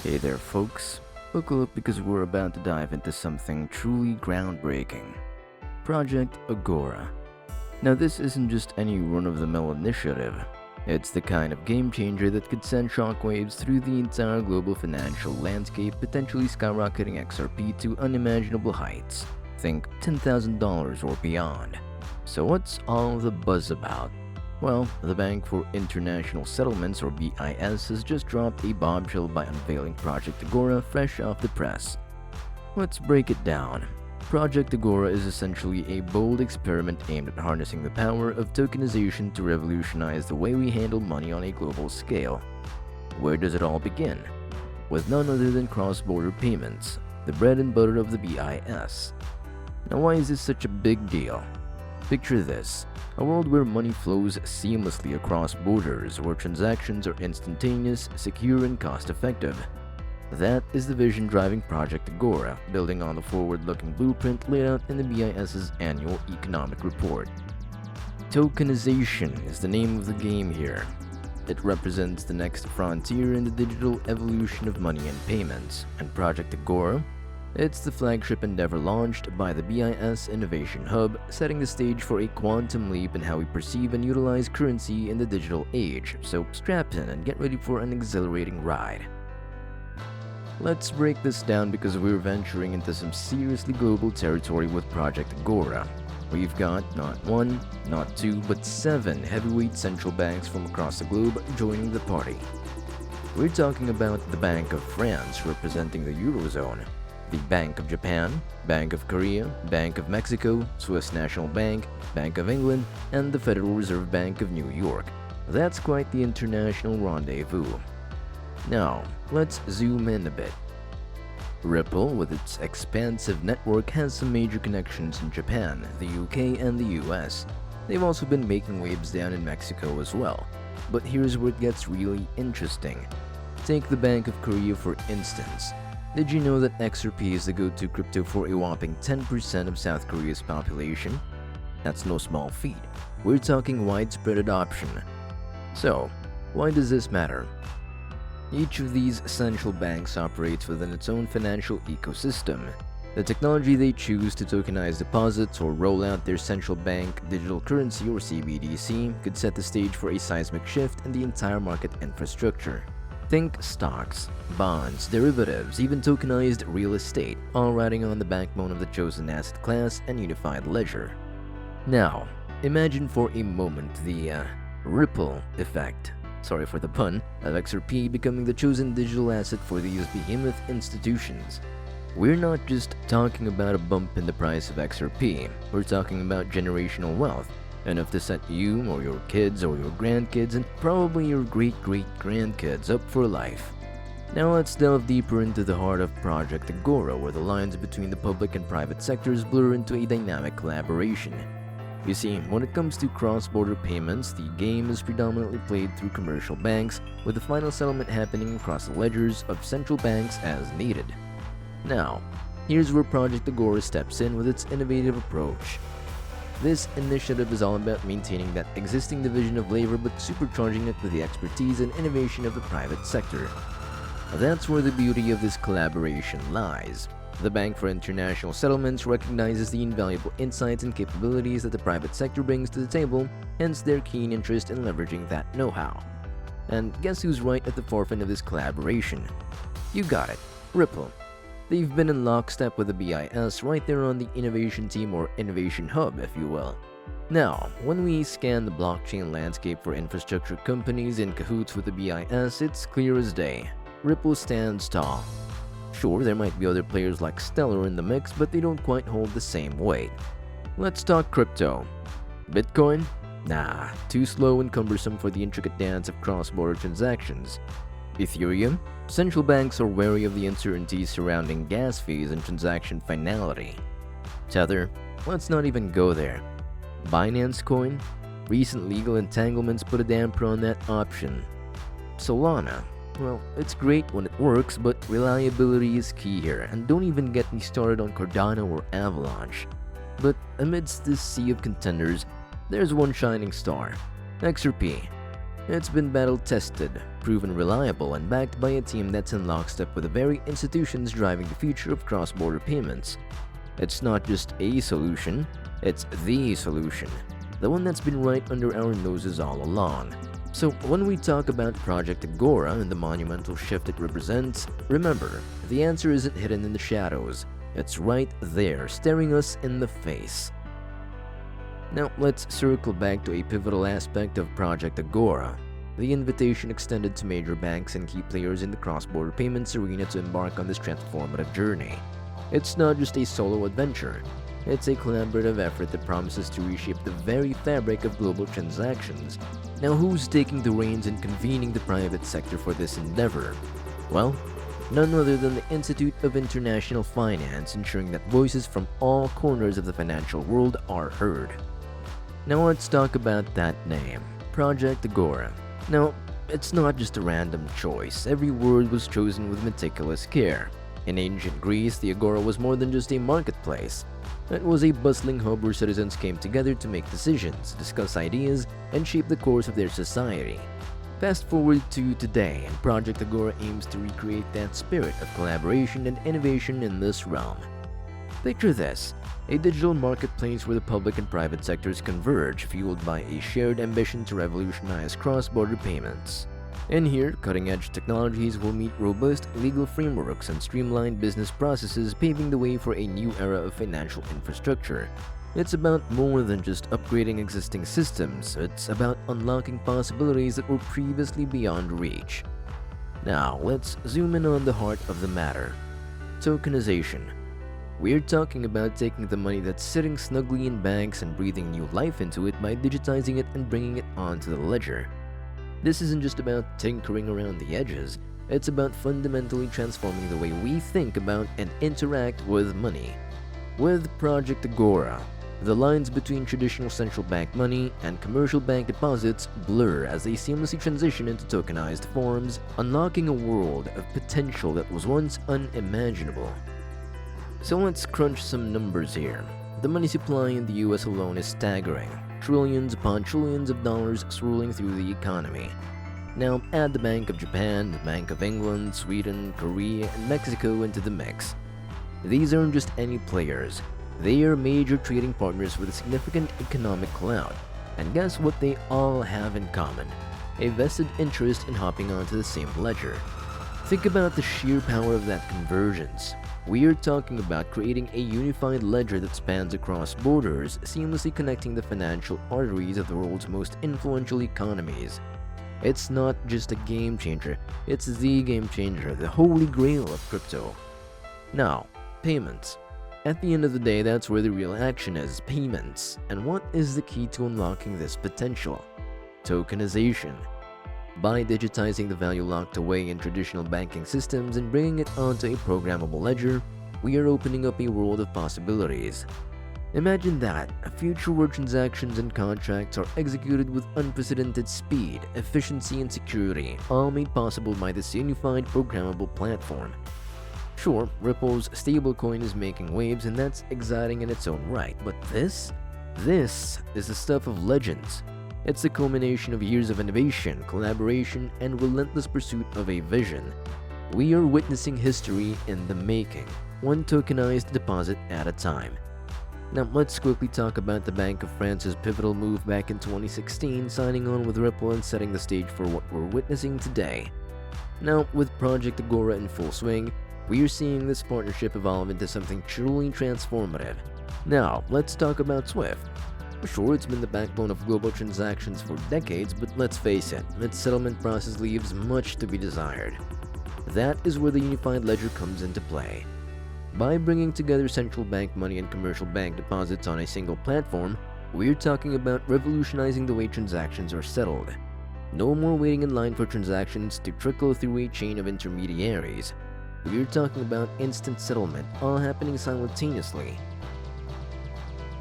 Hey there, folks. Buckle up because we're about to dive into something truly groundbreaking. Project Agora. Now, this isn't just any run-of-the-mill initiative. It's the kind of game changer that could send shockwaves through the entire global financial landscape, potentially skyrocketing XRP to unimaginable heights. Think $10,000 or beyond. So what's all the buzz about? Well, the Bank for International Settlements, or BIS, has just dropped a bombshell by unveiling Project Agora fresh off the press. Let's break it down. Project Agora is essentially a bold experiment aimed at harnessing the power of tokenization to revolutionize the way we handle money on a global scale. Where does it all begin? With none other than cross-border payments, the bread and butter of the BIS. Now, why is this such a big deal? Picture this. A world where money flows seamlessly across borders, where transactions are instantaneous, secure, and cost-effective. That is the vision driving Project Agora, building on the forward-looking blueprint laid out in the BIS's annual economic report. Tokenization is the name of the game here. It represents the next frontier in the digital evolution of money and payments, and Project Agora? It's the flagship endeavor launched by the BIS Innovation Hub, setting the stage for a quantum leap in how we perceive and utilize currency in the digital age, so strap in and get ready for an exhilarating ride. Let's break this down because we're venturing into some seriously global territory with Project Agora. We've got not one, not two, but 7 heavyweight central banks from across the globe joining the party. We're talking about the Bank of France, representing the Eurozone, the Bank of Japan, Bank of Korea, Bank of Mexico, Swiss National Bank, Bank of England, and the Federal Reserve Bank of New York. That's quite the international rendezvous. Now, let's zoom in a bit. Ripple, with its expansive network, has some major connections in Japan, the UK, and the US. They've also been making waves down in Mexico as well. But here's where it gets really interesting. Take the Bank of Korea for instance. Did you know that XRP is the go-to crypto for a whopping 10% of South Korea's population? That's no small feat. We're talking widespread adoption. So, why does this matter? Each of these central banks operates within its own financial ecosystem. The technology they choose to tokenize deposits or roll out their central bank digital currency, or CBDC, could set the stage for a seismic shift in the entire market infrastructure. Think stocks, bonds, derivatives, even tokenized real estate, all riding on the backbone of the chosen asset class and unified ledger. Now, imagine for a moment the ripple effect, sorry for the pun, of XRP becoming the chosen digital asset for these behemoth institutions. We're not just talking about a bump in the price of XRP, we're talking about generational wealth, enough to set you or your kids or your grandkids and probably your great-great-grandkids up for life. Now let's delve deeper into the heart of Project Agora, where the lines between the public and private sectors blur into a dynamic collaboration. You see, when it comes to cross-border payments, the game is predominantly played through commercial banks, with the final settlement happening across the ledgers of central banks as needed. Now, here's where Project Agora steps in with its innovative approach. This initiative is all about maintaining that existing division of labor but supercharging it with the expertise and innovation of the private sector. That's where the beauty of this collaboration lies. The Bank for International Settlements recognizes the invaluable insights and capabilities that the private sector brings to the table, hence their keen interest in leveraging that know-how. And guess who's right at the forefront of this collaboration? You got it, Ripple. They've been in lockstep with the BIS right there on the innovation team, or innovation hub if you will. Now, when we scan the blockchain landscape for infrastructure companies in cahoots with the BIS, it's clear as day. Ripple stands tall. Sure, there might be other players like Stellar in the mix, but they don't quite hold the same weight. Let's talk crypto. Bitcoin? Nah, too slow and cumbersome for the intricate dance of cross-border transactions. Ethereum? Central banks are wary of the uncertainties surrounding gas fees and transaction finality. Tether? Let's not even go there. Binance Coin? Recent legal entanglements put a damper on that option. Solana? Well, it's great when it works, but reliability is key here, and don't even get me started on Cardano or Avalanche. But amidst this sea of contenders, there's one shining star, XRP. It's been battle-tested, proven reliable, and backed by a team that's in lockstep with the very institutions driving the future of cross-border payments. It's not just a solution, it's the solution, the one that's been right under our noses all along. So when we talk about Project Agora and the monumental shift it represents, remember, the answer isn't hidden in the shadows. It's right there, staring us in the face. Now let's circle back to a pivotal aspect of Project Agora, the invitation extended to major banks and key players in the cross-border payments arena to embark on this transformative journey. It's not just a solo adventure, it's a collaborative effort that promises to reshape the very fabric of global transactions. Now who's taking the reins and convening the private sector for this endeavor? Well, none other than the Institute of International Finance, ensuring that voices from all corners of the financial world are heard. Now let's talk about that name, Project Agora. Now, it's not just a random choice. Every word was chosen with meticulous care. In ancient Greece, the Agora was more than just a marketplace. It was a bustling hub where citizens came together to make decisions, discuss ideas, and shape the course of their society. Fast forward to today, and Project Agora aims to recreate that spirit of collaboration and innovation in this realm. Picture this, a digital marketplace where the public and private sectors converge, fueled by a shared ambition to revolutionize cross-border payments. In here, cutting-edge technologies will meet robust legal frameworks and streamlined business processes, paving the way for a new era of financial infrastructure. It's about more than just upgrading existing systems, it's about unlocking possibilities that were previously beyond reach. Now, let's zoom in on the heart of the matter. Tokenization. We're talking about taking the money that's sitting snugly in banks and breathing new life into it by digitizing it and bringing it onto the ledger. This isn't just about tinkering around the edges, it's about fundamentally transforming the way we think about and interact with money. With Project Agora, the lines between traditional central bank money and commercial bank deposits blur as they seamlessly transition into tokenized forms, unlocking a world of potential that was once unimaginable. So let's crunch some numbers here. The money supply in the US alone is staggering. Trillions upon trillions of dollars swirling through the economy. Now add the Bank of Japan, the Bank of England, Sweden, Korea, and Mexico into the mix. These aren't just any players. They are major trading partners with a significant economic clout. And guess what they all have in common? A vested interest in hopping onto the same ledger. Think about the sheer power of that convergence. We are talking about creating a unified ledger that spans across borders, seamlessly connecting the financial arteries of the world's most influential economies. It's not just a game changer, it's the game changer, the holy grail of crypto. Now, payments. At the end of the day, that's where the real action is, payments. And what is the key to unlocking this potential? Tokenization. By digitizing the value locked away in traditional banking systems and bringing it onto a programmable ledger, we are opening up a world of possibilities. Imagine that, a future where transactions and contracts are executed with unprecedented speed, efficiency, and security, all made possible by this unified programmable platform. Sure, Ripple's stablecoin is making waves, and that's exciting in its own right, but this is the stuff of legends. It's the culmination of years of innovation, collaboration, and relentless pursuit of a vision. We are witnessing history in the making, one tokenized deposit at a time. Now let's quickly talk about the Bank of France's pivotal move back in 2016, signing on with Ripple and setting the stage for what we're witnessing today. Now, with Project Agora in full swing, we are seeing this partnership evolve into something truly transformative. Now, let's talk about SWIFT. Sure, it's been the backbone of global transactions for decades, but let's face it, its settlement process leaves much to be desired. That is where the unified ledger comes into play. By bringing together central bank money and commercial bank deposits on a single platform, we're talking about revolutionizing the way transactions are settled. No more waiting in line for transactions to trickle through a chain of intermediaries. We're talking about instant settlement, all happening simultaneously.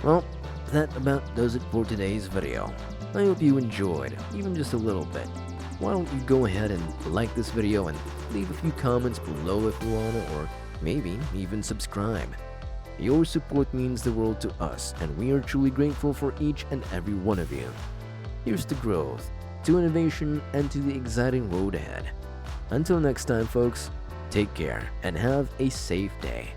Well, that about does it for today's video. I hope you enjoyed, even just a little bit. Why don't you go ahead and like this video and leave a few comments below if you wanna, or maybe even subscribe. Your support means the world to us, and we are truly grateful for each and every one of you. Here's to growth, to innovation, and to the exciting road ahead. Until next time, folks, take care and have a safe day.